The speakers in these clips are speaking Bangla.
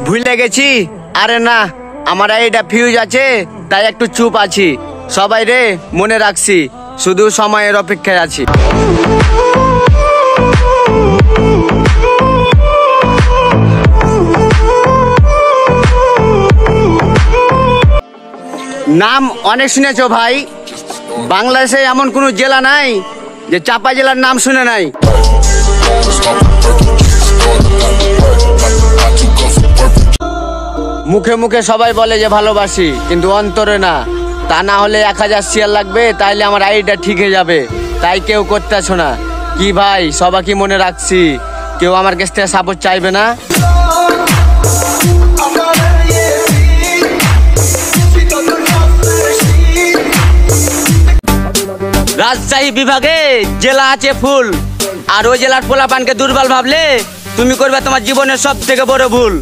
ভুলে গেছি। আরে না, আমার এইটা ফিউজ আছে, তাই একটু চুপ আছি। সবাই রে মনে রাখছি, শুধু সময়ের অপেক্ষায় আছি। নাম অনেক শুনেছো ভাই, বাংলাদেশে এমন কোনো জেলা নাই যে চাপা জেলার নাম শুনে নাই। মুখে মুখে সবাই বলে যে ভালোবাসি, কিন্তু অন্তরে না। তা না হলে 1000 শেয়ার লাগবে, তাইলে আমার আইডিটা ঠিক হয়ে যাবে। তাই কেউ করতেছো না কি ভাই? সবাই কি মনে রাখছি? কেউ আমার কাছ থেকে সাপোর্ট চাইবে না? রাজশাহী বিভাগে জেলা আছে ফুল, আর ওই জেলার পোলাপানকে দুর্বল ভাবলে তুমি করবে তোমার জীবনের সব থেকে বড় ভুল।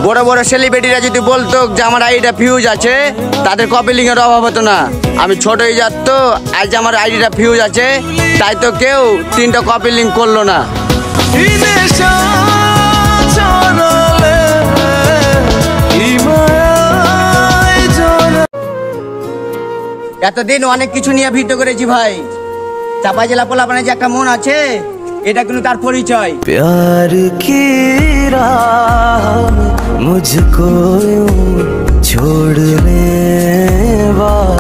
বড় বড় সেলিব্রিটিরা যদি বলতো যে আমার আইডিটা ফিউজ আছে, তাদের কপিলিং এর অভাব হতো না। আমি ছোট হয়ে যাত, আজ আমার আইডিটা ফিউজ আছে, তাই তো কেউ 3টা কপিলিং করলো না। এতদিন অনেক কিছু নিয়ে ভিডিও করেছি ভাই, চাপা জেলা পোলাপানের যে একটা মন আছে, এটা কিন্তু তার পরিচয়। प्यार की राह मुझको यूं छोड़ने वाला